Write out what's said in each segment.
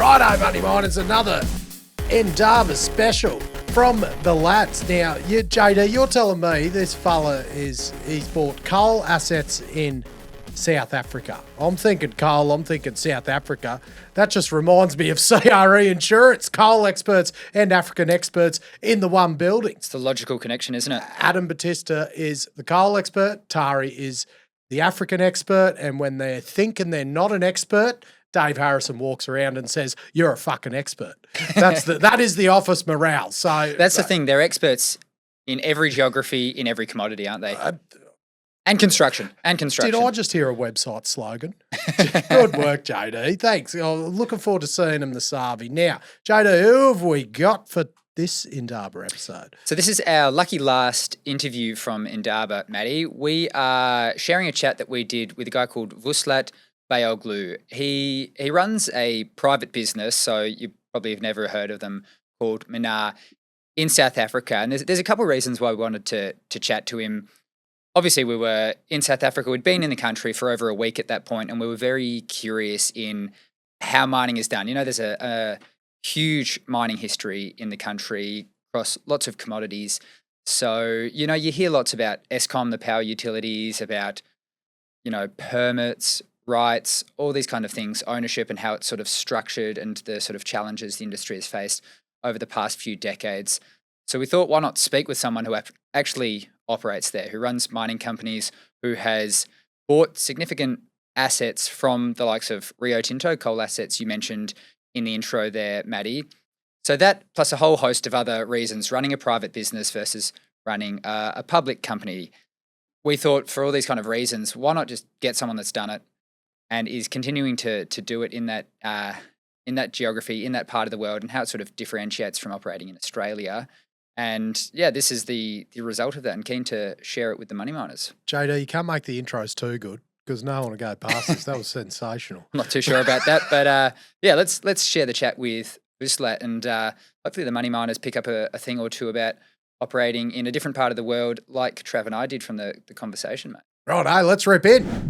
Righto, Money Miners, another endowment special from the lads. Now, JD, you're telling me this fella he's bought coal assets in South Africa. I'm thinking coal, I'm thinking South Africa. That just reminds me of CRE Insurance, coal experts and African experts in the one building. It's the logical connection, isn't it? Adam Batista is the coal expert, Tari is the African expert, and when they're thinking they're not an expert, Dave Harrison walks around and says, "You're a fucking expert." That is the office morale. So that's the thing. They're experts in every geography, in every commodity, aren't they? And construction. Did I just hear a website slogan? Good work, JD. Thanks. Looking forward to seeing him this Arvey. Now, JD, who have we got for this Indaba episode? So this is our lucky last interview from Indaba, Matty. We are sharing a chat that we did with a guy called Vuslat Bayoglu. He runs a private business, so you probably have never heard of them, called Menar in South Africa. And there's a couple of reasons why we wanted to chat to him. Obviously, we were in South Africa. We'd been in the country for over a week at that point, and we were very curious in how mining is done. You know, there's a huge mining history in the country across lots of commodities. So, you know, you hear lots about Eskom, the power utilities, about, you know, permits, rights, all these kind of things, ownership and how it's sort of structured and the sort of challenges the industry has faced over the past few decades. So we thought, why not speak with someone who actually operates there, who runs mining companies, who has bought significant assets from the likes of Rio Tinto, coal assets you mentioned in the intro there, Matty. So that, plus a whole host of other reasons, running a private business versus running a public company. We thought for all these kind of reasons, why not just get someone that's done it and is continuing to do it in that geography, in that part of the world, and how it sort of differentiates from operating in Australia. And yeah, this is the result of that, and keen to share it with the money miners. JD, you can't make the intros too good because no one will go past this. That was sensational. I'm not too sure about that, but yeah, let's share the chat with Vuslat, and hopefully the money miners pick up a thing or two about operating in a different part of the world, like Trav and I did from the conversation, mate. Right, let's rip in.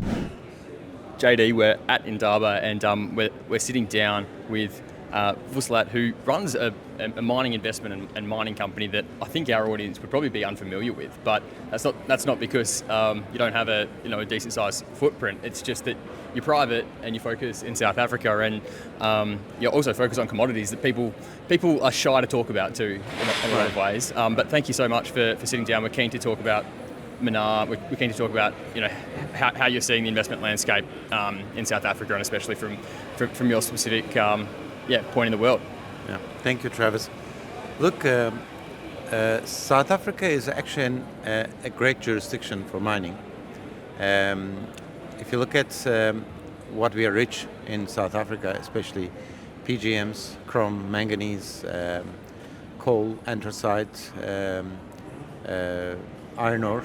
JD, we're at Indaba, and we're sitting down with Vuslat, who runs a mining investment and mining company that I think our audience would probably be unfamiliar with. But that's not because you don't have a decent sized footprint. It's just that you're private and you focus in South Africa, and you also focus on commodities that people are shy to talk about too in a lot of ways. But thank you so much for sitting down. We're keen to talk about Menar. We're keen to talk about how you're seeing the investment landscape in South Africa, and especially from your specific point in the world. Yeah, thank you, Travis. Look, South Africa is actually a great jurisdiction for mining. If you look at what we are rich in South Africa, especially PGMs, chrome, manganese, coal, anthracite, iron ore.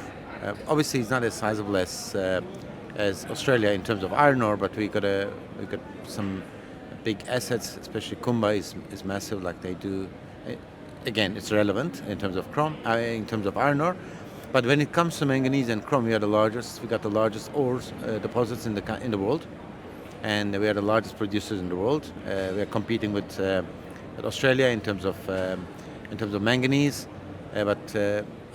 Obviously, it's not as sizable as Australia in terms of iron ore, but we got some big assets, especially Kumba is massive, like they do. Again, it's relevant in terms of chrome, in terms of iron ore. But when it comes to manganese and chrome, we got the largest ores deposits in the world, and we are the largest producers in the world. We are competing with Australia in terms of manganese, but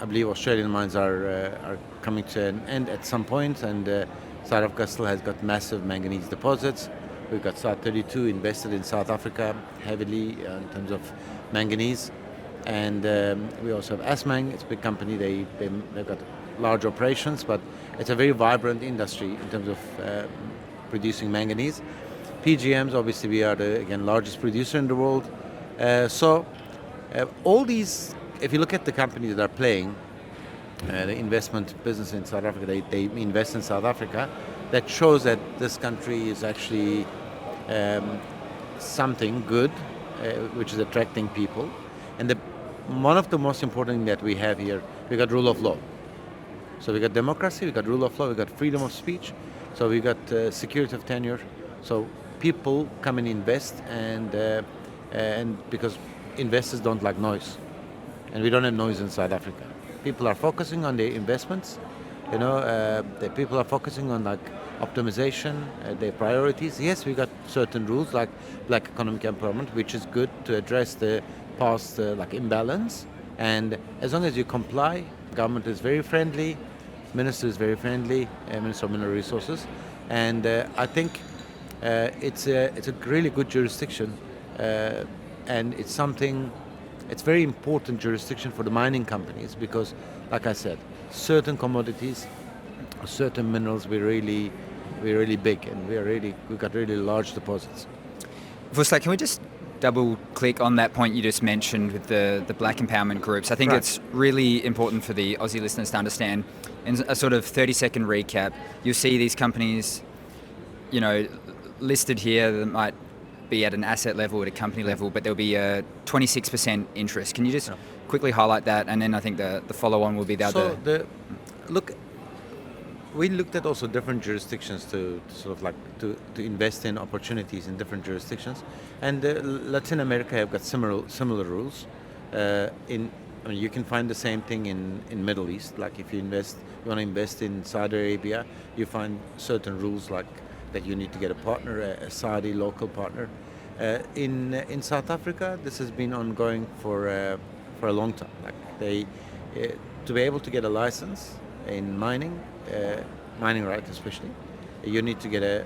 I believe Australian mines are coming to an end at some point, and South Africa still has got massive manganese deposits. We've got South32 invested in South Africa heavily in terms of manganese. And we also have Assmang. It's a big company. They've got large operations, but it's a very vibrant industry in terms of producing manganese. PGMs, obviously, we are the largest producer in the world. So all these, if you look at the companies that are playing the investment business in South Africa, they invest in South Africa. That shows that this country is actually something good, which is attracting people. And one of the most important things that we have here, we got rule of law. So we got democracy, we got rule of law, we got freedom of speech, so we got security of tenure. So people come and invest, and because investors don't like noise, and we don't have noise in South Africa. People are focusing on their investments. The people are focusing on optimization, their priorities. Yes, we got certain rules like black economic empowerment, which is good to address the past like imbalance. And as long as you comply, government is very friendly, minister is very friendly, Minister of Mineral Resources, and I think it's a really good jurisdiction, and it's very important jurisdiction for the mining companies because, like I said, certain commodities, certain minerals we're really big, and we got really large deposits. Vuslat, can we just double click on that point you just mentioned with the black empowerment groups? I think Right. it's really important for the Aussie listeners to understand. In a sort of 30-second recap, you'll see these companies, listed here that might be at an asset level, at a company level, but there'll be a 26% interest. Can you just quickly highlight that? And then I think the follow-on will be the other. We looked at also different jurisdictions to sort of like to invest in opportunities in different jurisdictions, and Latin America have got similar rules. You can find the same thing in Middle East. Like if you want to invest in Saudi Arabia, you find certain rules like that you need to get a partner, a Saudi local partner. In South Africa, this has been ongoing for a long time. Like to be able to get a license in mining rights especially, you need to get a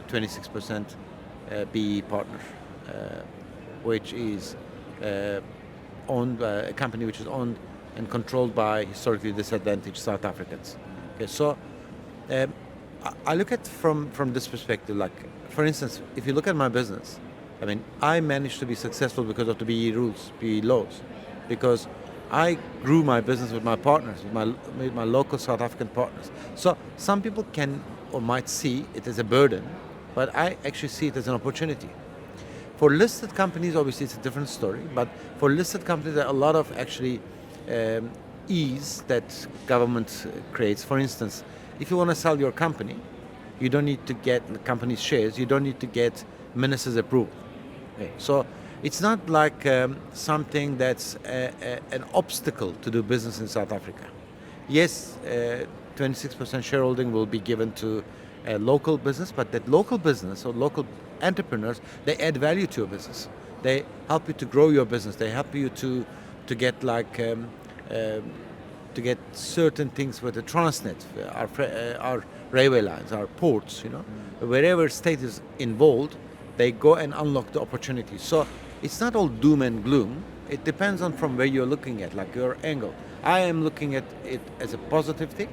26% BE partner, which is owned by a company which is owned and controlled by historically disadvantaged South Africans. Okay, so I look at from this perspective. Like, for instance, if you look at my business, I managed to be successful because of the BE rules, BE laws, because I grew my business with my partners, with my local South African partners. So some people can or might see it as a burden, but I actually see it as an opportunity. For listed companies, obviously it's a different story, but for listed companies, there are a lot of actually ease that government creates. For instance, if you want to sell your company, you don't need to get the company's shares, you don't need to get minister's approval. Okay. So it's not like something that's an obstacle to do business in South Africa. Yes, 26% shareholding will be given to a local business, but that local business or local entrepreneurs, they add value to your business. They help you to grow your business. They help you to get to get certain things with the Transnet, our railway lines, our ports. Wherever state is involved, they go and unlock the opportunities. So it's not all doom and gloom. It depends on from where you're looking at, like your angle. I am looking at it as a positive thing,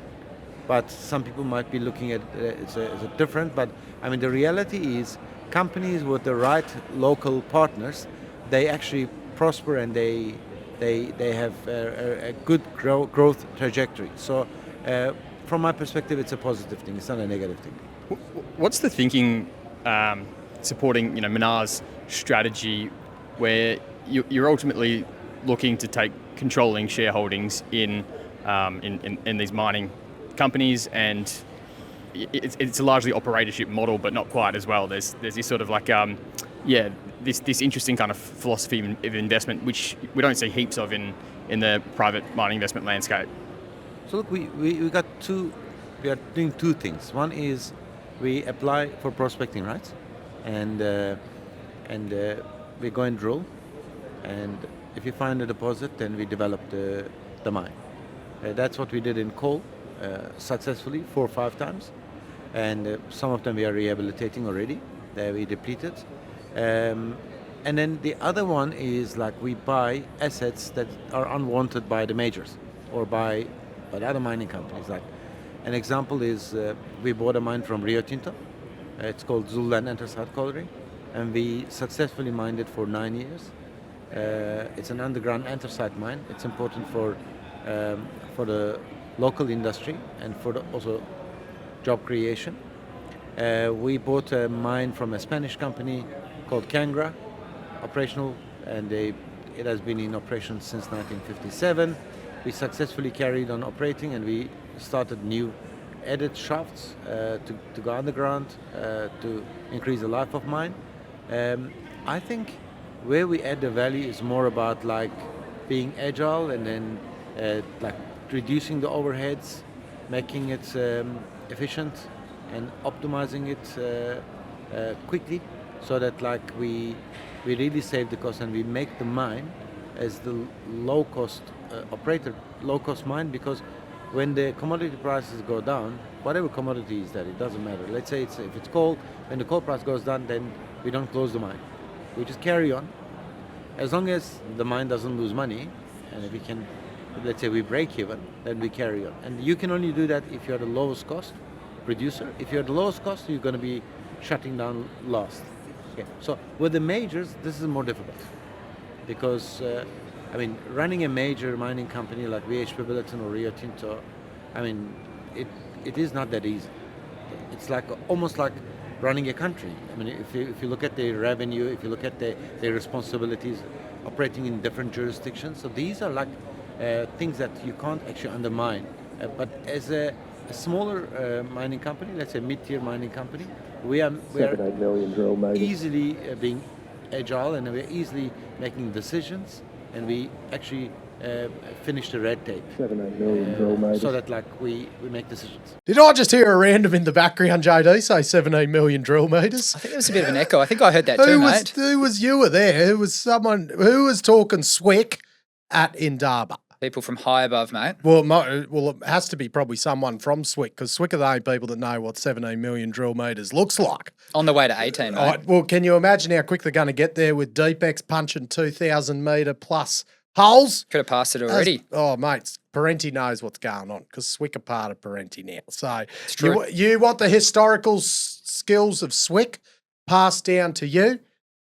but some people might be looking at it as a different. But the reality is, companies with the right local partners, they actually prosper and they have a good growth trajectory. So from my perspective, it's a positive thing. It's not a negative thing. What's the thinking supporting Menar's strategy, where you're ultimately looking to take controlling shareholdings in these mining companies, and it's a largely operatorship model, but not quite as well. There's this sort of like this interesting kind of philosophy of investment, which we don't see heaps of in the private mining investment landscape. So look, we are doing two things. One is we apply for prospecting rights, and we go and drill, and if you find a deposit, then we develop the mine. That's what we did in coal successfully 4 or 5 times, and some of them we are rehabilitating already. We depleted. And then the other one is like we buy assets that are unwanted by the majors or by the other mining companies. Like an example is we bought a mine from Rio Tinto. It's called Zululand Anthracite Colliery, and we successfully mined it for 9 years. It's an underground anthracite mine. It's important for the local industry and for also job creation. We bought a mine from a Spanish company called Cangra, operational, and it has been in operation since 1957. We successfully carried on operating, and we started new added shafts to go underground to increase the life of mine. I think where we add the value is more about like being agile and then like reducing the overheads, making it efficient, and optimizing it quickly, so that like we really save the cost and we make the mine as the low cost operator, low cost mine, because when the commodity prices go down, whatever commodity is that, it doesn't matter. Let's say if it's coal, when the coal price goes down, then we don't close the mine. We just carry on. As long as the mine doesn't lose money, and if we can, let's say we break even, then we carry on. And you can only do that if you're the lowest cost producer. If you're the lowest cost, you're going to be shutting down last. Okay. So with the majors, this is more difficult, because running a major mining company like BHP Billiton or Rio Tinto, it is not that easy. It's like almost like running a country. If you look at their revenue, if you look at their responsibilities, operating in different jurisdictions, so these are like things that you can't actually undermine. But as a smaller mining company, let's say mid-tier mining company, we are easily being agile, and we're easily making decisions, and we actually finish the red tape, so that like we make decisions. Did I just hear a random in the background, JD, say 17 million drill meters? I think there was a bit of an echo. I think I heard that too, mate. Who was you were there? Who was someone who was talking swick at Indaba? People from high above, mate. Well, it has to be probably someone from Swick, because Swick are the only people that know what 17 million drill meters looks like. On the way to 18, mate. Right, well, can you imagine how quick they're going to get there with Deepex punching 2,000 metre plus holes? Could have passed it already. Mate, Parenti knows what's going on, because Swick are part of Parenti now. So It's true. you want the historical skills of Swick passed down to you,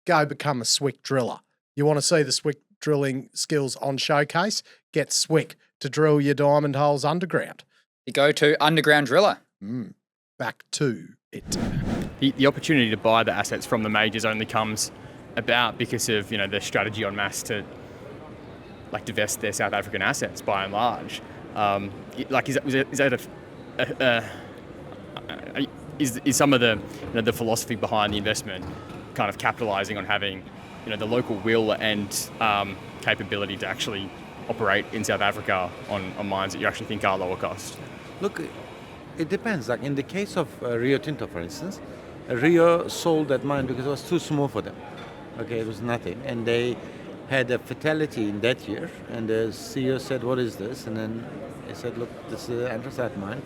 go become a Swick driller. You want to see the Swick drilling skills on showcase, get Swick to drill your diamond holes underground. You go to underground driller. Back to it. The opportunity to buy the assets from the majors only comes about because of the strategy on mass to divest their South African assets by and large. Is some of the philosophy behind the investment kind of capitalising on having the local will and capability to actually operate in South Africa on mines that you actually think are lower cost? Look, it depends. Like in the case of Rio Tinto, for instance, Rio sold that mine because it was too small for them. Okay, it was nothing, and they had a fatality in that year. And the CEO said, "What is this?" And then they said, "Look, this is an anthracite mine.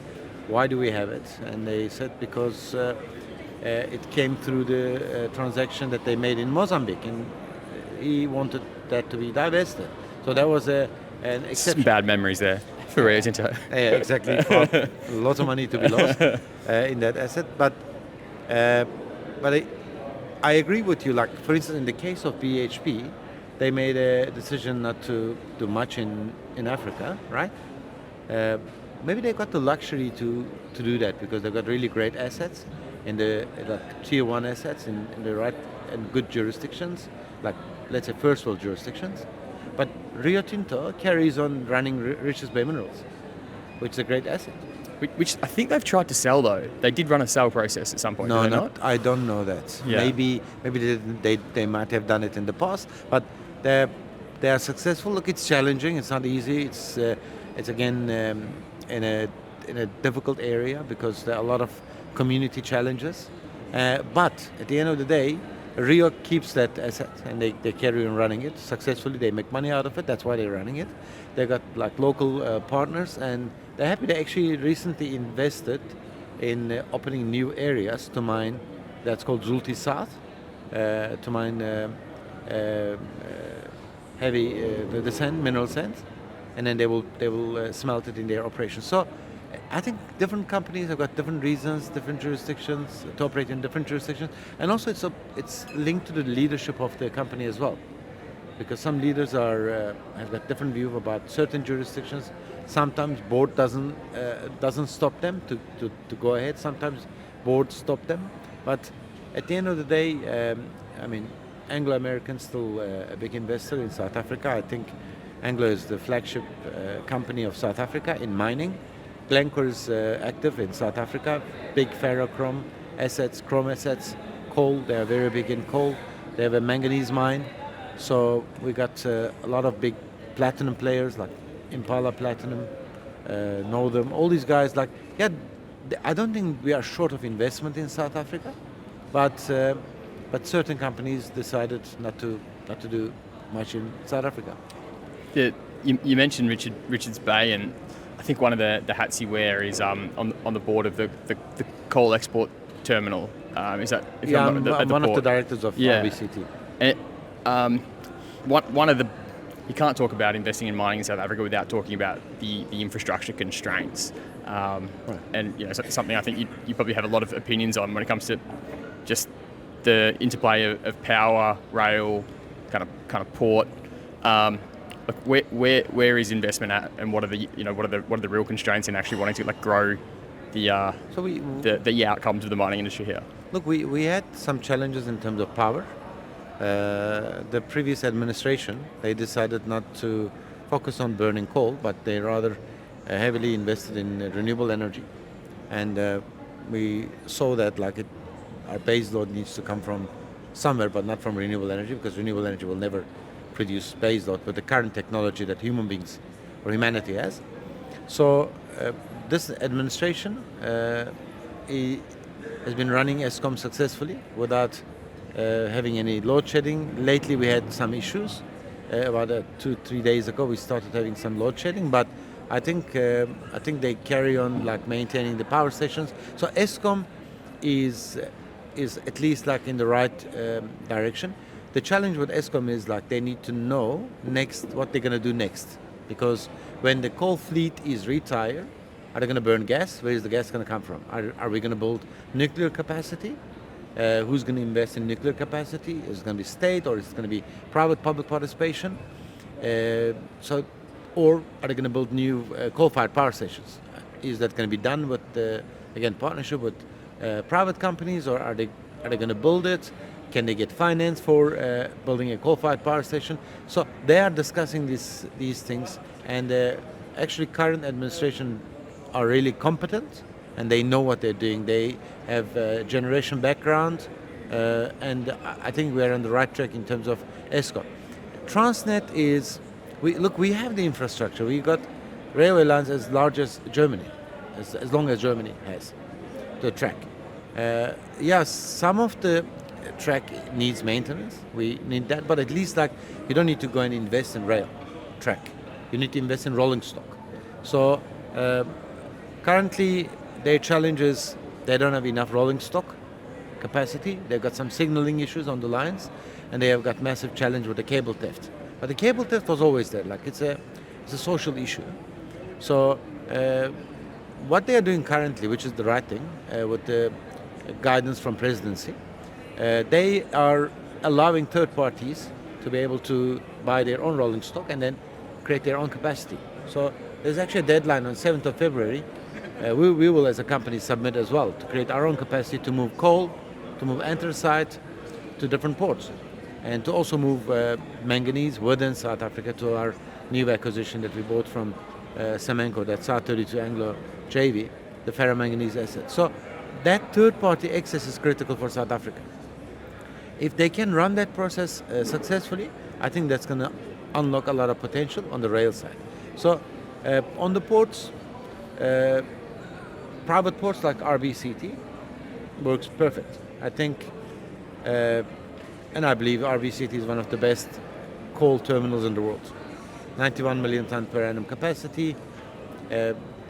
Why do we have it?" And they said, "Because it came through the transaction that they made in Mozambique, and he wanted that to be divested." So that was an exception. Some bad memories there for Rio Tinto. Yeah, exactly. A lot of money to be lost in that asset. But I agree with you. Like, for instance, in the case of BHP, they made a decision not to do much in Africa, right? Maybe they got the luxury to do that because they've got really great assets in the tier one assets in the right and good jurisdictions, like let's say first world jurisdictions. But Rio Tinto carries on running Richards Bay Minerals, which is a great asset. Which I think they've tried to sell though. They did run a sale process at some point. No, did they not? I don't know that. Yeah. Maybe they might have done it in the past, but they are successful. Look, it's challenging. It's not easy. It's again in a difficult area because there are a lot of community challenges. But at the end of the day, Rio keeps that asset and they carry on running it successfully. They make money out of it. That's why they're running it. They got like local partners, and they're happy. They actually recently invested in opening new areas to mine. That's called Zulti South, to mine heavy the sand, mineral sands, and then they will smelt it in their operation. So I think different companies have got different reasons, different jurisdictions to operate in different jurisdictions, and also it's linked to the leadership of the company as well, because some leaders have got different view about certain jurisdictions. Sometimes board doesn't stop them to go ahead. Sometimes boards stop them, but at the end of the day, Anglo American still a big investor in South Africa. I think Anglo is the flagship company of South Africa in mining. Glencore is active in South Africa, big ferrochrome assets, chrome assets, coal. They are very big in coal. They have a manganese mine. So we got a lot of big platinum players like Impala Platinum, Northern. All these guys I don't think we are short of investment in South Africa, but certain companies decided not to do much in South Africa. You mentioned Richards Bay, and I think one of the hats you wear is on the board of the coal export terminal. Is that? I'm one of the directors of RBCT. And, one of the you can't talk about investing in mining in South Africa without talking about the infrastructure constraints. Right. And something I think you probably have a lot of opinions on when it comes to just the interplay of power, rail, kind of port. Where is investment at, and what are the real constraints in actually wanting to grow the outcomes of the mining industry here? Look, we had some challenges in terms of power. The previous administration, they decided not to focus on burning coal, but they rather heavily invested in renewable energy. And we saw that our base load needs to come from somewhere, but not from renewable energy, because renewable energy will never produce base load with the current technology that human beings or humanity has. So this administration has been running Eskom successfully without having any load shedding. Lately we had some issues. About 2-3 days ago we started having some load shedding, but I think they carry on maintaining the power stations. So Eskom is at least in the right direction. The challenge with Eskom is they need to know what they're going to do next, because when the coal fleet is retired, are they going to burn gas? Where is the gas going to come from? Are we going to build nuclear capacity? Who's going to invest in nuclear capacity? Is it going to be state, or is it going to be private-public participation? Or are they going to build new coal-fired power stations? Is that going to be done with partnership with private companies, or are they going to build it? Can they get finance for building a coal-fired power station? So they are discussing these things, and actually current administration are really competent, and they know what they're doing. They have generation background, and I think we are on the right track in terms of Eskom. Transnet is, we have the infrastructure. We got railway lines as large as Germany, as long as Germany has the track. Some of the track needs maintenance. We need that, but at least you don't need to go and invest in rail track. You need to invest in rolling stock. So currently their challenge is they don't have enough rolling stock capacity. They've got some signaling issues on the lines, and they have got massive challenge with the cable theft. But the cable theft was always there. It's a social issue. So what they are doing currently, which is the right thing, with the guidance from presidency, they are allowing third parties to be able to buy their own rolling stock and then create their own capacity. So there's actually a deadline on 7th of February. We will, as a company, submit as well to create our own capacity to move coal, to move anthracite to different ports, and to also move manganese within South Africa to our new acquisition that we bought from Samenco, that South 32 Anglo JV, the ferromanganese asset. So that third-party access is critical for South Africa. If they can run that process successfully, I think that's going to unlock a lot of potential on the rail side. So on the ports, private ports like RBCT works perfect. I think, and I believe RBCT is one of the best coal terminals in the world. 91 million ton per annum capacity,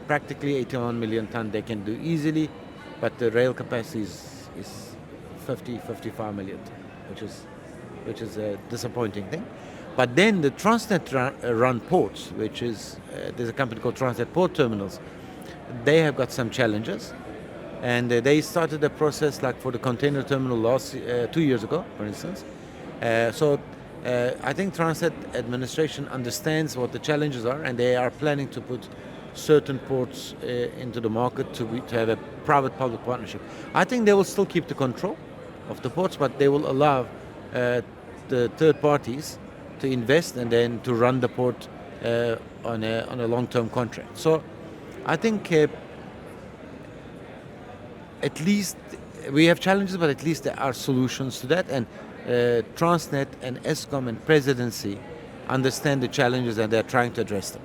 practically 81 million ton they can do easily, but the rail capacity is 55 million ton, which is a disappointing thing. But then the Transnet run ports, which is there's a company called Transnet Port Terminals. They have got some challenges, and they started a process for the container terminal 2 years ago, for instance. So I think Transnet administration understands what the challenges are, and they are planning to put certain ports into the market to have a private-public partnership. I think they will still keep the control of the ports, but they will allow the third parties to invest and then to run the port on a long-term contract. So I think at least we have challenges, but at least there are solutions to that. And Transnet and Eskom and Presidency understand the challenges and they're trying to address them.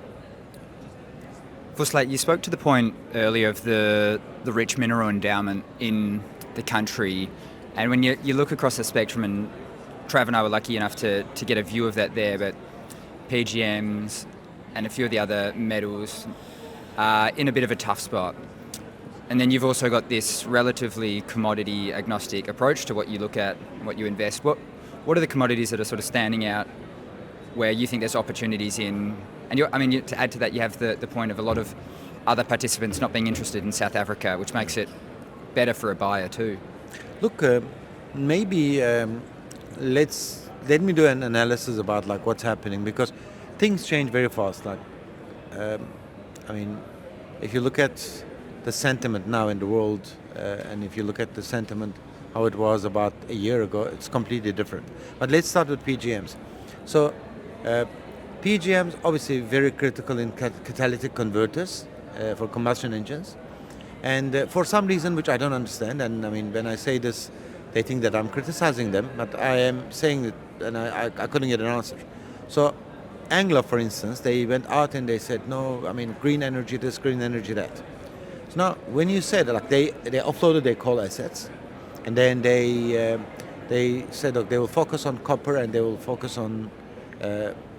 Vuslat, you spoke to the point earlier of the rich mineral endowment in the country, and when you look across the spectrum, and Trav and I were lucky enough to get a view of that there, but PGMs and a few of the other metals are in a bit of a tough spot. And then you've also got this relatively commodity agnostic approach to what you look at, what you invest. What are the commodities that are sort of standing out where you think there's opportunities in? And to add to that, you have the point of a lot of other participants not being interested in South Africa, which makes it better for a buyer too. Look, maybe let me do an analysis about like what's happening, because things change very fast. Like, if you look at the sentiment now in the world, and if you look at the sentiment how it was about a year ago, it's completely different. But let's start with PGMs. So, PGMs obviously very critical in catalytic converters for combustion engines, and for some reason which I don't understand. And I mean, when I say this, they think that I'm criticizing them, but I am saying it, and I couldn't get an answer. So, Anglo, for instance, they went out and they said, no, I mean, green energy this, green energy that. So now, when you said like they offloaded their coal assets, and then they said, look, they will focus on copper and they will focus on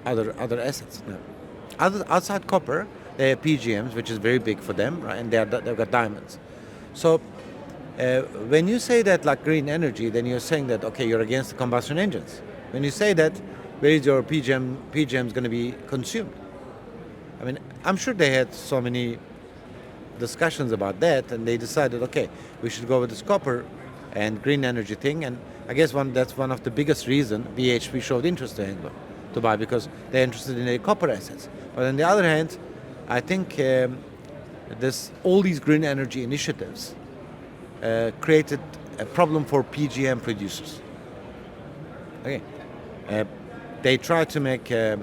other assets. Now, outside copper, they have PGMs, which is very big for them, right? And they've got diamonds. So when you say that like green energy, then you're saying that, okay, you're against the combustion engines. When you say that, where is your PGMs going to be consumed? I mean, I'm sure they had so many discussions about that, and they decided, okay, we should go with this copper and green energy thing. And I guess that's one of the biggest reason BHP showed interest to Anglo to buy, because they're interested in their copper assets. But on the other hand, I think all these green energy initiatives created a problem for PGM producers. Okay, they tried to make a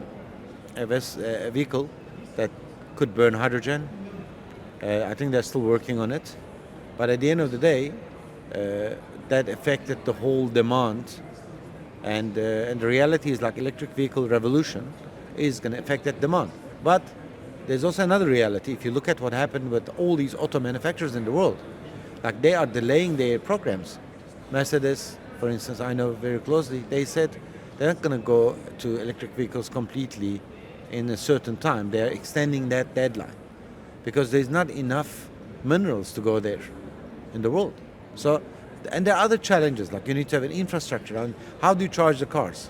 vehicle that could burn hydrogen. I think they're still working on it, but at the end of the day, that affected the whole demand, and the reality is like electric vehicle revolution is going to affect that demand. But there's also another reality. If you look at what happened with all these auto manufacturers in the world, like they are delaying their programs. Mercedes, for instance, I know very closely, they said they're not going to go to electric vehicles completely in a certain time. They're extending that deadline because there's not enough minerals to go there in the world. So, and there are other challenges, like you need to have an infrastructure. And how do you charge the cars?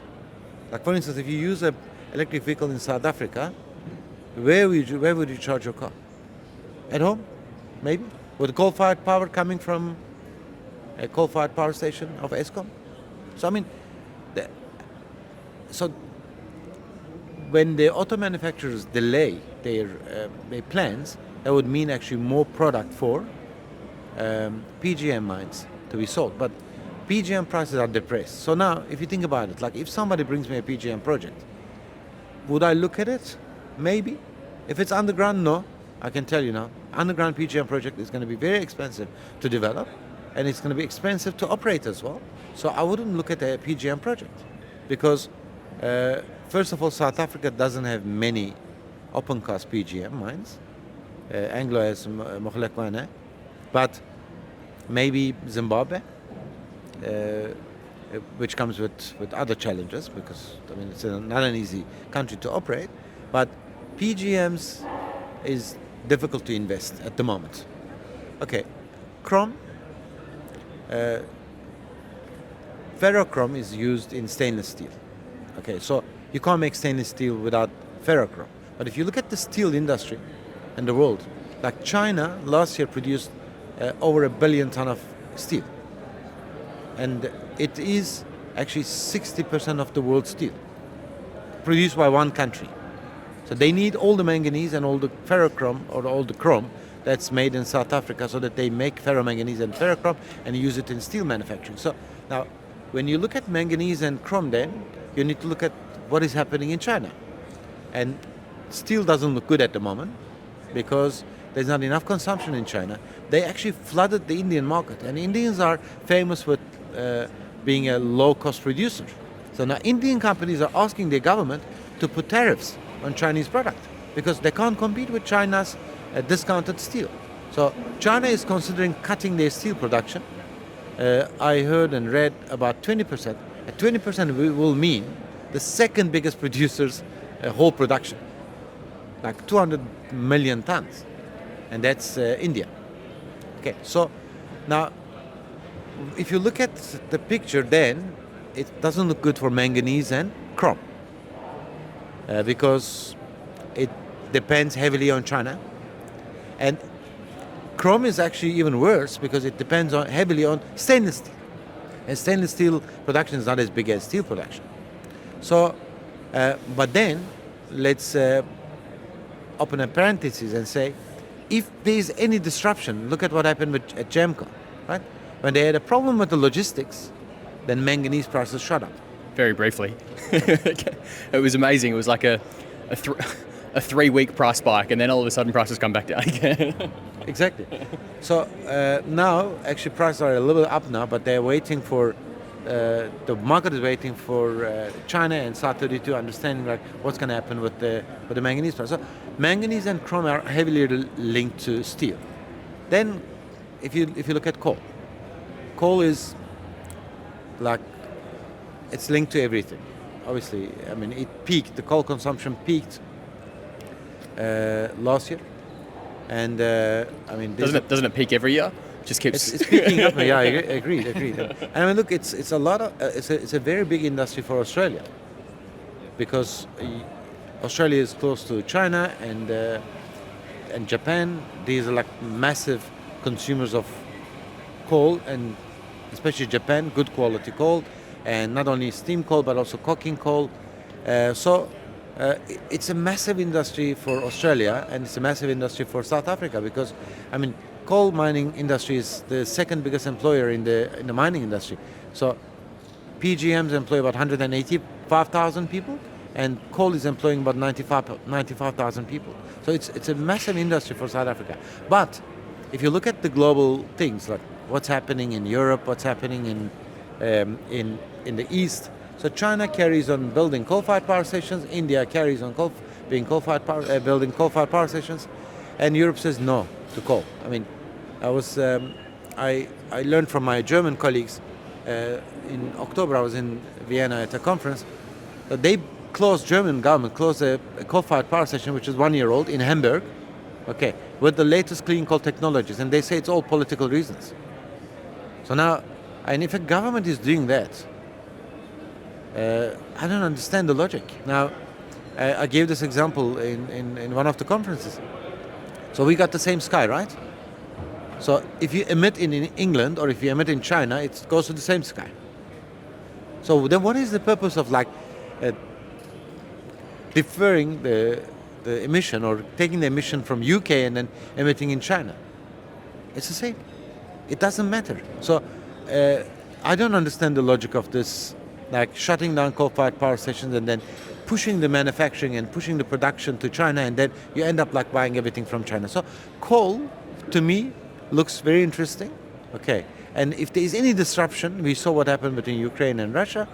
Like for instance, if you use an electric vehicle in South Africa, where would you charge your car? At home, maybe? With coal-fired power coming from a coal-fired power station of Eskom? So I mean, when the auto manufacturers delay their plans, that would mean actually more product for PGM mines to be sold. But PGM prices are depressed. So now, if you think about it, like if somebody brings me a PGM project, would I look at it? Maybe. If it's underground, no. I can tell you now, underground PGM project is going to be very expensive to develop, and it's going to be expensive to operate as well. So I wouldn't look at a PGM project, because first of all, South Africa doesn't have many open-cast PGM mines. Anglo has Mogalakwena, but maybe Zimbabwe, which comes with other challenges, because I mean it's not an easy country to operate. But PGMs is difficult to invest at the moment. Okay, chrome. Ferrochrome is used in stainless steel. Okay, so you can't make stainless steel without ferrochrome. But if you look at the steel industry in the world, like China last year produced over 1 billion ton of steel. And it is actually 60% of the world's steel produced by one country. So they need all the manganese and all the ferrochrome, or all the chrome that's made in South Africa, so that they make ferromanganese and ferrochrome and use it in steel manufacturing. So now, when you look at manganese and chrome, then you need to look at what is happening in China. And steel doesn't look good at the moment because there's not enough consumption in China. They actually flooded the Indian market, and Indians are famous with being a low-cost producer. So now Indian companies are asking their government to put tariffs on Chinese product because they can't compete with China's discounted steel. So China is considering cutting their steel production. I heard and read about 20%. 20% will mean the second biggest producer's whole production, like 200 million tons, and that's India. Okay, so now if you look at the picture, then it doesn't look good for manganese and chrome because it depends heavily on China, and chrome is actually even worse because it depends heavily on stainless steel. And stainless steel production is not as big as steel production. So, but then let's open a parenthesis and say, if there is any disruption, look at what happened at Gemco, right? When they had a problem with the logistics, then manganese prices shot up. Very briefly. It was amazing. It was like a 3-week price spike, and then all of a sudden prices come back down again. Exactly. So now, actually, prices are a little bit up now, but they're waiting for, the market is waiting for China and South32 understanding like what's going to happen with the manganese price. So manganese and chrome are heavily linked to steel. Then, if you look at coal is like it's linked to everything. Obviously, I mean it peaked. The coal consumption peaked last year. And I mean, doesn't it peak every year? Just keeps. It's peaking up. Yeah, I agree. And I mean, look, it's a lot of it's a very big industry for Australia because Australia is close to China and Japan. These are like massive consumers of coal, and especially Japan, good quality coal, and not only steam coal but also coking coal. It's a massive industry for Australia, and it's a massive industry for South Africa because, I mean, coal mining industry is the second biggest employer in the mining industry. So, PGMs employ about 185,000 people, and coal is employing about 95,000 people. So it's a massive industry for South Africa. But if you look at the global things like what's happening in Europe, what's happening in the East. So China carries on building coal-fired power stations. India carries on building coal-fired power stations, and Europe says no to coal. I mean, I learned from my German colleagues in October. I was in Vienna at a conference that German government closed a coal-fired power station which is 1 year old in Hamburg, okay, with the latest clean coal technologies, and they say it's all political reasons. So now, and if a government is doing that, I don't understand the logic. Now, I gave this example in one of the conferences. So we got the same sky, right? So if you emit in England or if you emit in China, it goes to the same sky. So then what is the purpose of deferring the emission or taking the emission from UK and then emitting in China? It's the same. It doesn't matter. So I don't understand the logic of this, like shutting down coal-fired power stations and then pushing the manufacturing and pushing the production to China, and then you end up like buying everything from China. So coal, to me, looks very interesting. Okay, and if there is any disruption, we saw what happened between Ukraine and Russia,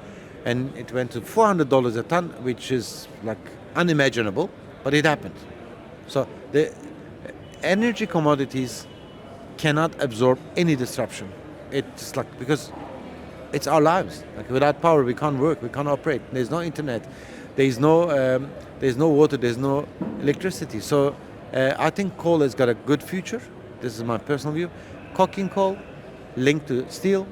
and it went to $400 a ton, which is like unimaginable, but it happened. So the energy commodities cannot absorb any disruption. It's like, because it's our lives. Like without power, we can't work, we can't operate. There's no internet, there's no water, there's no electricity. So I think coal has got a good future. This is my personal view. Coking coal linked to steel,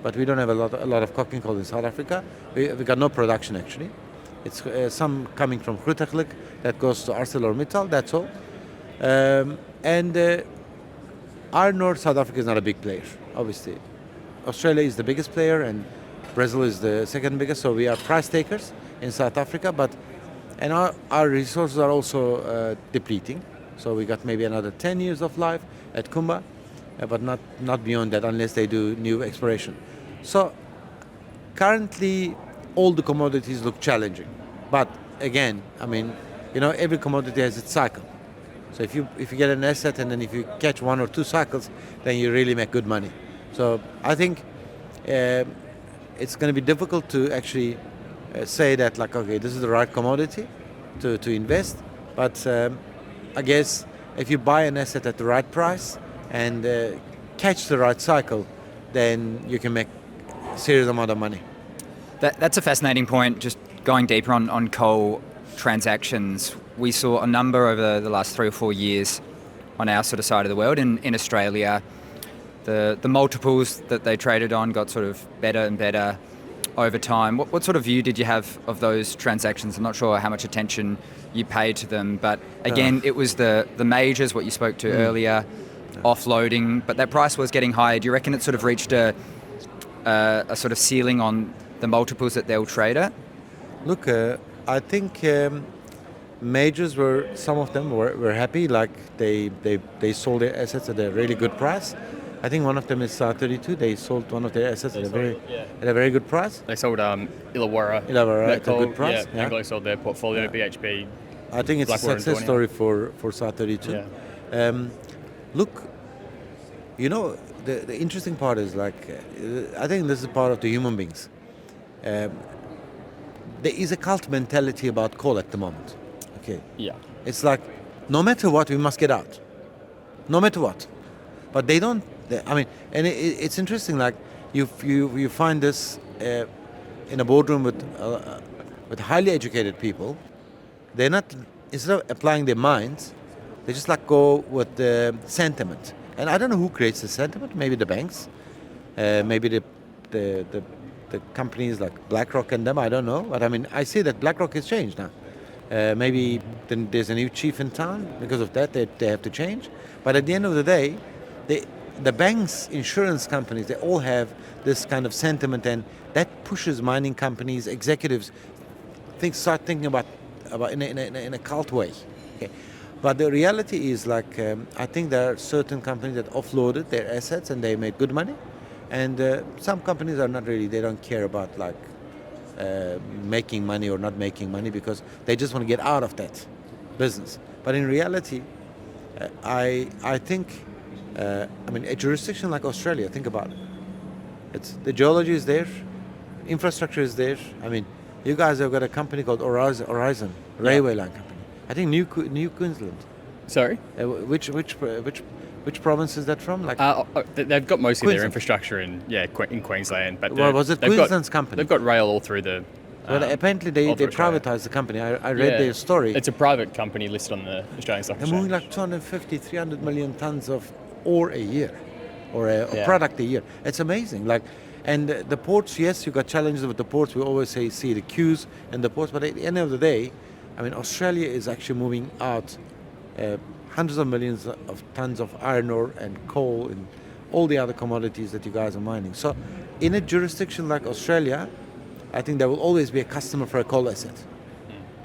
but we don't have a lot of coking coal in South Africa. We got no production actually. It's some coming from Grootegeluk that goes to ArcelorMittal. That's all. Iron ore, South Africa is not a big player, obviously. Australia is the biggest player and Brazil is the second biggest, so we are price takers in South Africa, and our resources are also depleting. So we got maybe another 10 years of life at Kumba, but not beyond that unless they do new exploration. So currently all the commodities look challenging. But again, I mean, every commodity has its cycle. So if you get an asset and then if you catch one or two cycles, then you really make good money. So I think it's going to be difficult to actually say that like, okay, this is the right commodity to invest. But I guess if you buy an asset at the right price and catch the right cycle, then you can make a serious amount of money. That's a fascinating point. Just going deeper on coal transactions, we saw a number over the last 3 or 4 years on our sort of side of the world. In Australia, the multiples that they traded on got sort of better and better over time. What sort of view did you have of those transactions? I'm not sure how much attention you paid to them, but again, it was the majors, what you spoke to earlier, offloading, but that price was getting higher. Do you reckon it sort of reached a sort of ceiling on the multiples that they'll trade at? Look, I think majors some of them were happy, like they sold their assets at a really good price. I think one of them is South32. They sold one of their assets at a very good price. They sold Illawarra at a good price. Yeah, Anglo sold their portfolio, BHP. I think it's Blackwater a success story for South32. Yeah. Look, the interesting part is I think this is part of the human beings. There is a cult mentality about coal at the moment. Okay. Yeah. It's like, no matter what, we must get out. No matter what. But they don't. It's interesting. Like you find this in a boardroom with highly educated people. They're not, instead of applying their minds, they just go with the sentiment. And I don't know who creates the sentiment. Maybe the banks, maybe the companies like BlackRock and them. I don't know. But I see that BlackRock has changed now. Maybe then there's a new chief in town. Because of that, they have to change. But at the end of the day, the banks, insurance companies, they all have this kind of sentiment, and that pushes mining companies, executives, start thinking about in a cult way. Okay. But the reality is, I think there are certain companies that offloaded their assets and they made good money, and some companies are not really. They don't care about making money or not making money because they just want to get out of that business. But in reality, I think. A jurisdiction like Australia, think about it. The geology is there, infrastructure is there. You guys have got a company called Horizon Railway Line Company. I think New Queensland. Sorry? Which province is that from? They've got most of their Queensland. Infrastructure in Queensland, but Was it Queensland's company? They've got rail all through the. Well, apparently they privatized the company. I read their story. It's a private company listed on the Australian Stock They're Exchange. moving 250, 300 million tons of ore a year, or a product a year. It's amazing. And the ports, yes, you got challenges with the ports. We always see the queues and the ports, but at the end of the day, Australia is actually moving out hundreds of millions of tons of iron ore and coal and all the other commodities that you guys are mining. So, in a jurisdiction like Australia, I think there will always be a customer for a coal asset.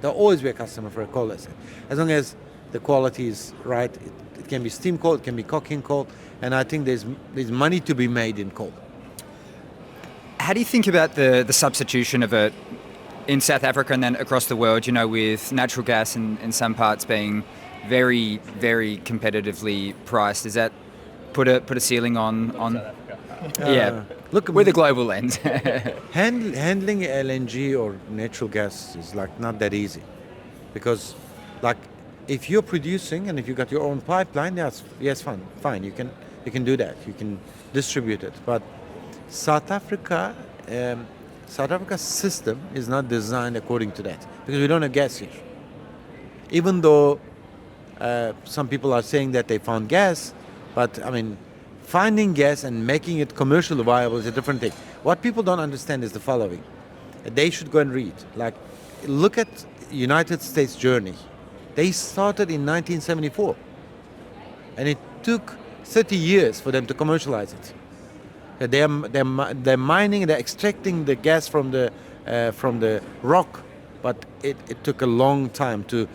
There will always be a customer for a coal asset, as long as the quality is right. It can be steam coal, it can be coking coal, and I think there's money to be made in coal. How do you think about the substitution of it in South Africa and then across the world, with natural gas in some parts being very, very competitively priced? Does that put a ceiling on look, with a global lens? Handling LNG or natural gas is not that easy, because if you're producing and if you got your own pipeline, yes, fine, you can do that. You can distribute it. But South Africa's system is not designed according to that, because we don't have gas here. Even though some people are saying that they found gas, but finding gas and making it commercially viable is a different thing. What people don't understand is the following. They should go and read. Look at United States journey. They started in 1974, and it took 30 years for them to commercialize it. They're mining, they're extracting the gas from the rock, but it took a long time to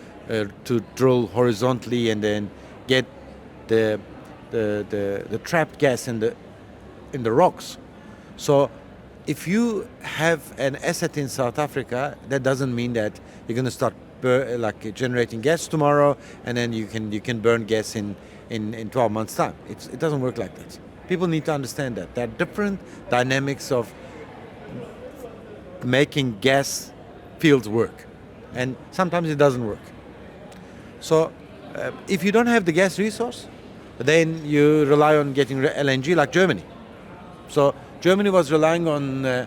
drill horizontally and then get the trapped gas in the rocks. So if you have an asset in South Africa, that doesn't mean that you're going to start generating gas tomorrow and then you can burn gas in 12 months time. It doesn't work like that. People need to understand that there are different dynamics of making gas fields work, and sometimes it doesn't work. So If you don't have the gas resource, then you rely on getting LNG like Germany. So Germany was relying on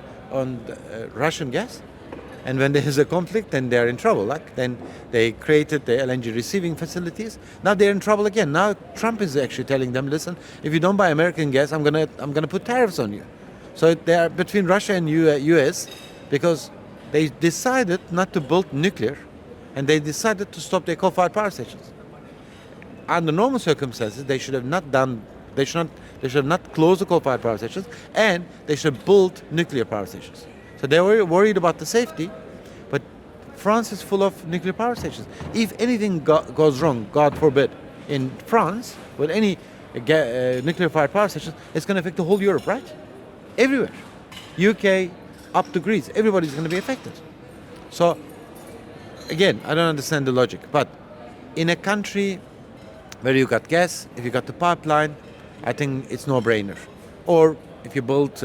Russian gas, and when there is a conflict, then they're in trouble. Like then they created the LNG receiving facilities. Now they're in trouble again. Now Trump is actually telling them, listen, if you don't buy American gas, I'm gonna put tariffs on you. So they are between Russia and US because they decided not to build nuclear, and they decided to stop their coal-fired power stations. Under normal circumstances, they should have not done. They should have not closed the coal-fired power stations, and they should have built nuclear power stations. So they were worried about the safety, but France is full of nuclear power stations. If anything goes wrong, God forbid, in France with any nuclear-fired power stations, it's going to affect the whole Europe, right? Everywhere, UK up to Greece, everybody's going to be affected. So again, I don't understand the logic, but in a country where you got gas, if you got the pipeline, I think it's no-brainer. Or if you build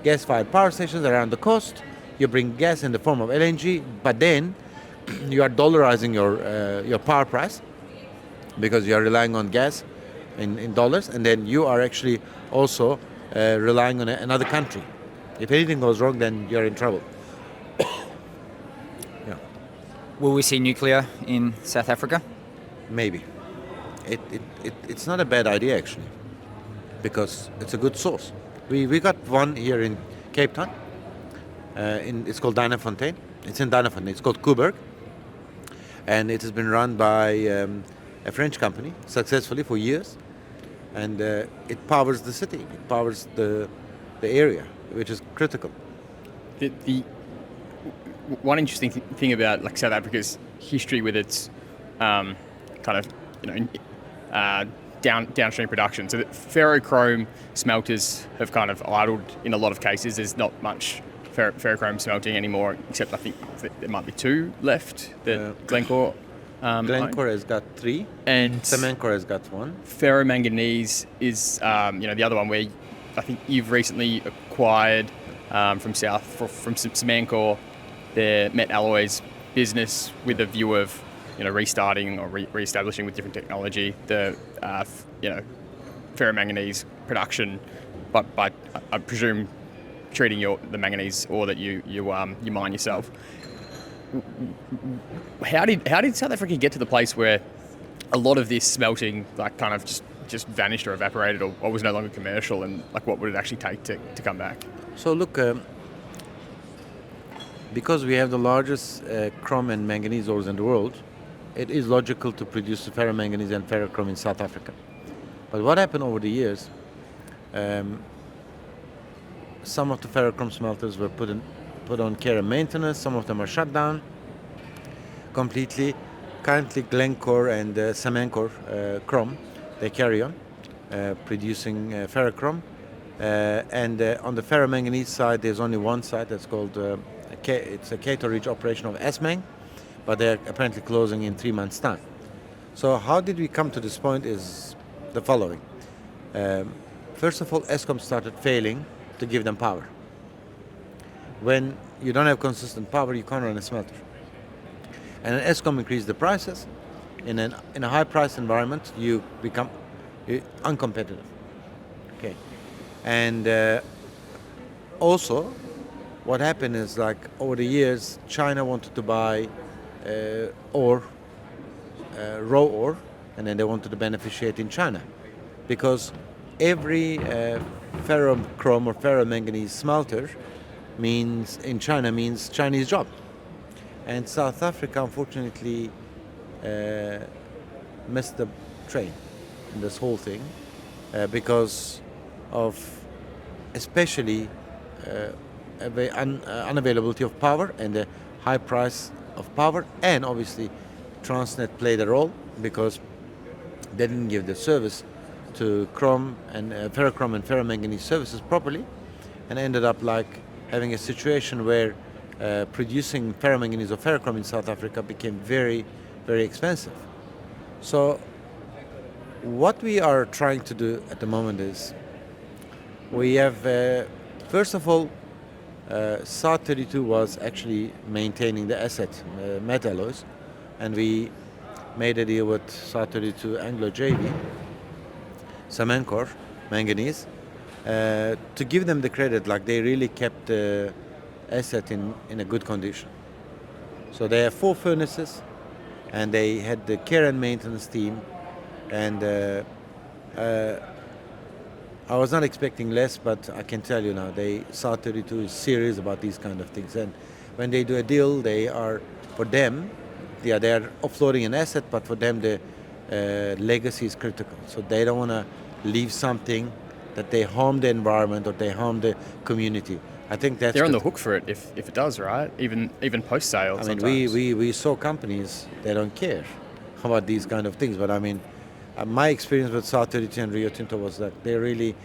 gas-fired power stations around the coast, you bring gas in the form of LNG, but then you are dollarizing your power price because you are relying on gas in dollars, and then you are actually also relying on another country. If anything goes wrong, then you're in trouble. Yeah, Will we see nuclear in South Africa? maybe. It's not a bad idea actually, because it's a good source. We got one here in Cape Town. It's called Dynafontein. It's in Dynafontein. It's called Coburg, and it has been run by a French company successfully for years, and it powers the city. It powers the area, which is critical. The one interesting thing about like South Africa's history with its kind of downstream production. So that ferrochrome smelters have kind of idled in a lot of cases. There's not much ferrochrome smelting anymore, except I think there might be two left that Glencore Glencore has got 3, and Samancor has got 1. ferromanganese is the other one where I think you've recently acquired from Samancor their met alloys business with a view of restarting or re-establishing with different technology the ferromanganese production, but by I presume treating the manganese ore that you mine yourself. How did South Africa get to the place where a lot of this smelting like kind of just vanished or evaporated or was no longer commercial, and like what would it actually take to come back? So look, because we have the largest chrome and manganese ores in the world, it is logical to produce ferromanganese and ferrochrome in South Africa. But what happened over the years, some of the ferrochrome smelters were put on care and maintenance, some of them are shut down completely. Currently Glencore and Samancor chrome, they carry on producing ferrochrome. And on the ferromanganese side, there's only one site that's called, it's a Cato Ridge operation of Esmang, but they're apparently closing in 3 months' time. So how did we come to this point is the following. First of all, Eskom started failing to give them power. When you don't have consistent power, you can't run a smelter. And then Eskom increased the prices. In a high price environment, you become uncompetitive. Okay. And also, what happened is like over the years, China wanted to buy ore, raw ore, and then they wanted to beneficiate in China, because every ferrochrome or ferromanganese smelter in China means Chinese job. And South Africa, unfortunately, missed the train in this whole thing because of especially unavailability of power and the high price of power, and obviously Transnet played a role because they didn't give the service to chrome and ferrochrome and ferromanganese services properly, and ended up like having a situation where producing ferromanganese or ferrochrome in South Africa became very, very expensive. So what we are trying to do at the moment is we have, first of all, SAT32 was actually maintaining the asset, met alloys, and we made a deal with South 32 Anglo JV, Samenkor, manganese, to give them the credit, like they really kept the asset in a good condition. So they have 4 furnaces, and they had the care and maintenance team, and I was not expecting less, but I can tell you now, South 32 is serious about these kind of things. And when they do a deal, they are offloading an asset, but for them the legacy is critical. So they don't want to leave something that they harm the environment or they harm the community. I think that's... They're on the hook for it if it does, right? Even post-sale. I mean, we saw companies, they don't care about these kind of things. But I mean, my experience with South 32 and Rio Tinto was that they're really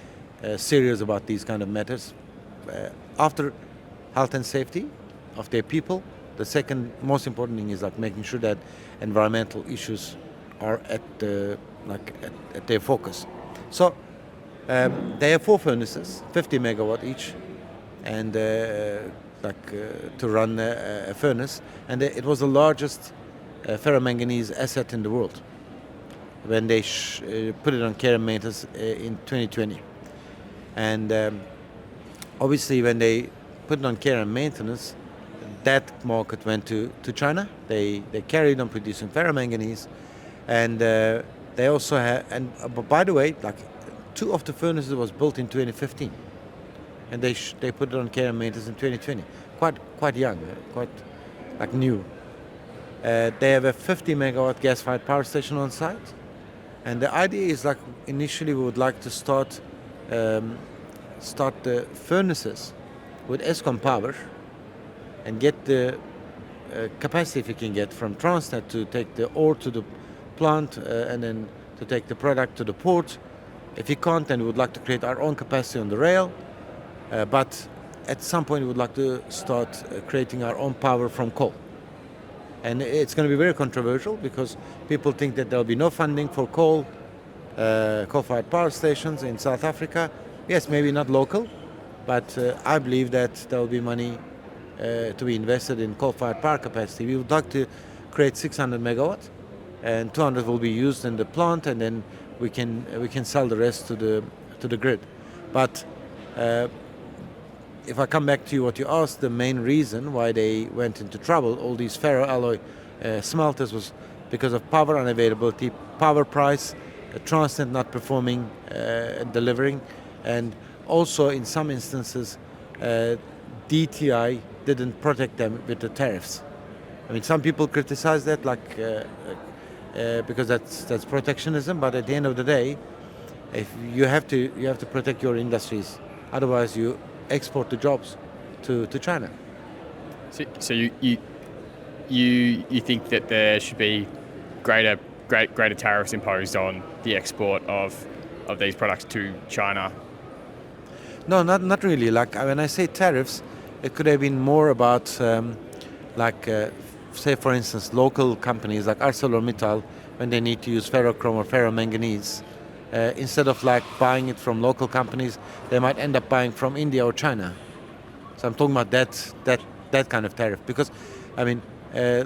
serious about these kind of matters. After health and safety of their people, the second most important thing is like making sure that environmental issues are at their focus. So they have 4 furnaces, 50 megawatt each, and to run a furnace, and it was the largest ferromanganese asset in the world when they put it on care and maintenance in 2020. And obviously when they put it on care and maintenance, that market went to China. They carried on producing ferromanganese, and they also had, and by the way, like 2 of the furnaces was built in 2015, and they put it on care and maintenance in 2020. Quite young, quite like new. They have a 50 megawatt gas-fired power station on site, and the idea is like initially we would like to start the furnaces with Eskom power and get the capacity if you can get from Transnet to take the ore to the plant and then to take the product to the port. If you can't, then we would like to create our own capacity on the rail. But at some point we would like to start creating our own power from coal. And it's going to be very controversial because people think that there'll be no funding for coal-fired power stations in South Africa. Yes, maybe not local, but I believe that there will be money to be invested in coal-fired power capacity. We would like to create 600 megawatt, and 200 will be used in the plant, and then we can sell the rest to the grid. But if I come back to what you asked, the main reason why they went into trouble, all these ferroalloy smelters, was because of power unavailability, power price, Transnet not performing and delivering, and also in some instances DTI didn't protect them with the tariffs. I mean, some people criticize that because that's protectionism, but at the end of the day, if you have to protect your industries, otherwise you export the jobs to China. So you think that there should be greater tariffs imposed on the export of these products to China? No, not really. Like when I say tariffs, it could have been more about say for instance local companies like ArcelorMittal, when they need to use ferrochrome or ferromanganese, instead of like buying it from local companies, they might end up buying from India or China. So I'm talking about that kind of tariff, because I mean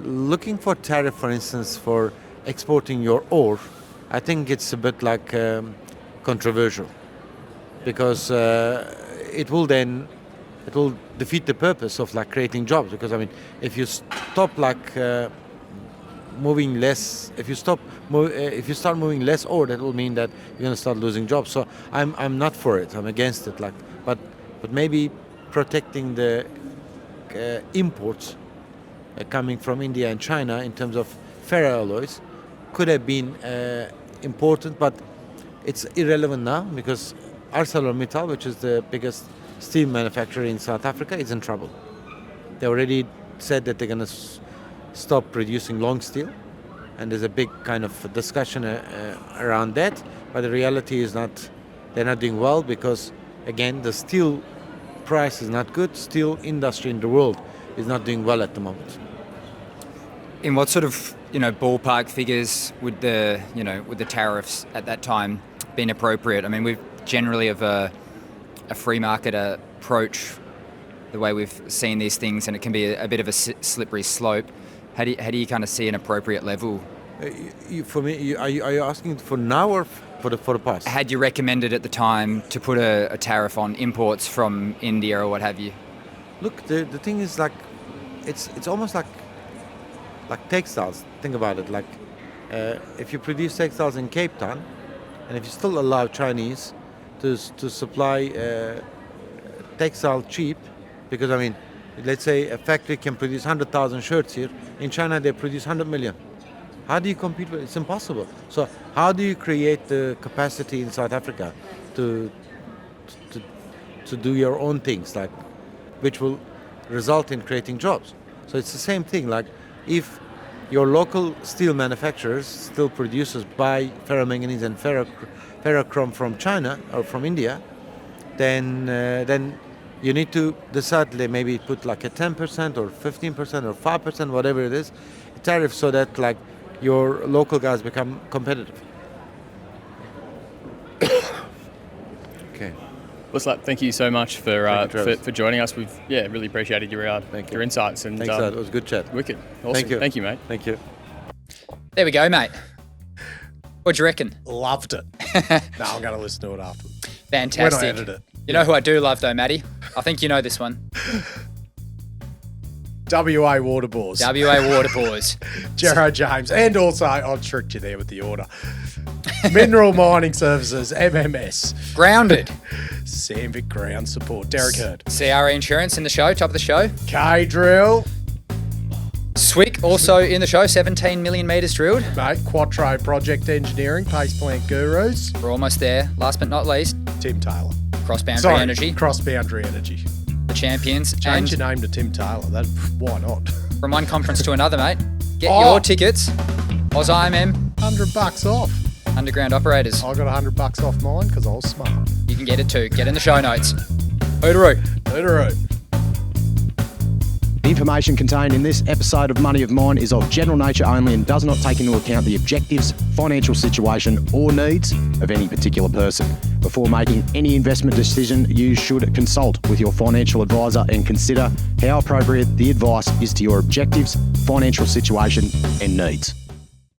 looking for tariff, for instance, for exporting your ore, I think it's a bit like controversial, because it will defeat the purpose of like creating jobs. Because I mean, if you stop moving less, if you start moving less ore, that will mean that you're going to start losing jobs. So I'm not for it. I'm against it. But maybe protecting the imports coming from India and China in terms of ferroalloys could have been important, but it's irrelevant now because ArcelorMittal, which is the biggest steel manufacturer in South Africa, is in trouble. They already said that they're going to stop producing long steel, and there's a big kind of discussion around that. But the reality is they're not doing well, because again the steel price is not good. Steel industry in the world is not doing well at the moment. In what sort of ballpark figures would the tariffs at that time been appropriate? I mean, we've generally of a free market approach, the way we've seen these things, and it can be a bit of a slippery slope. How do you kind of see an appropriate level Are you asking for now or for the past? Had you recommended at the time to put a tariff on imports from India or what have you? Look, the thing is like, it's almost like textiles. Think about it. Like, if you produce textiles in Cape Town, and if you still allow Chinese to supply textile cheap, because I mean, let's say a factory can produce 100,000 shirts here. In China, they produce 100 million. How do you compete with it? It's impossible. So how do you create the capacity in South Africa to do your own things, like, which will result in creating jobs? So it's the same thing. Like, if your local steel manufacturers, steel producers buy ferromanganese and ferrochrome from China or from India, then you need to decide, maybe put like a 10% or 15% or 5%, whatever it is, tariff, so that like your local guys become competitive. Okay. Vuslat, thank you so much for joining us. We've really appreciated your insights and thanks, it was a good chat. Wicked. Awesome. Thank you, mate. Thank you. There we go, mate. What'd you reckon? Loved it. No, I'm going to listen to it after. Fantastic. When I edit it. You know who I do love though, Matty? I think you know this one. WA water bores. WA water bores. Jero James. And also, I tricked you there with the order. Mineral Mining Services, MMS. Grounded. Sandvik Ground Support. Derek Hurd. CRE Insurance in the show, top of the show. K-Drill. Swick also in the show, 17 million metres drilled. Mate, Quattro Project Engineering, Pace Plant Gurus. We're almost there. Last but not least, Tim Taylor. Cross-boundary energy. Cross-boundary energy. The champions. Change your name to Tim Taylor. Why not? From one conference to another, mate. Get your tickets. Oz IMM. $100 off. Underground operators. I got $100 off mine because I was smart. You can get it too. Get in the show notes. Hootaroo. Hootaroo. The information contained in this episode of Money of Mine is of general nature only and does not take into account the objectives, financial situation or needs of any particular person. Before making any investment decision, you should consult with your financial advisor and consider how appropriate the advice is to your objectives, financial situation and needs.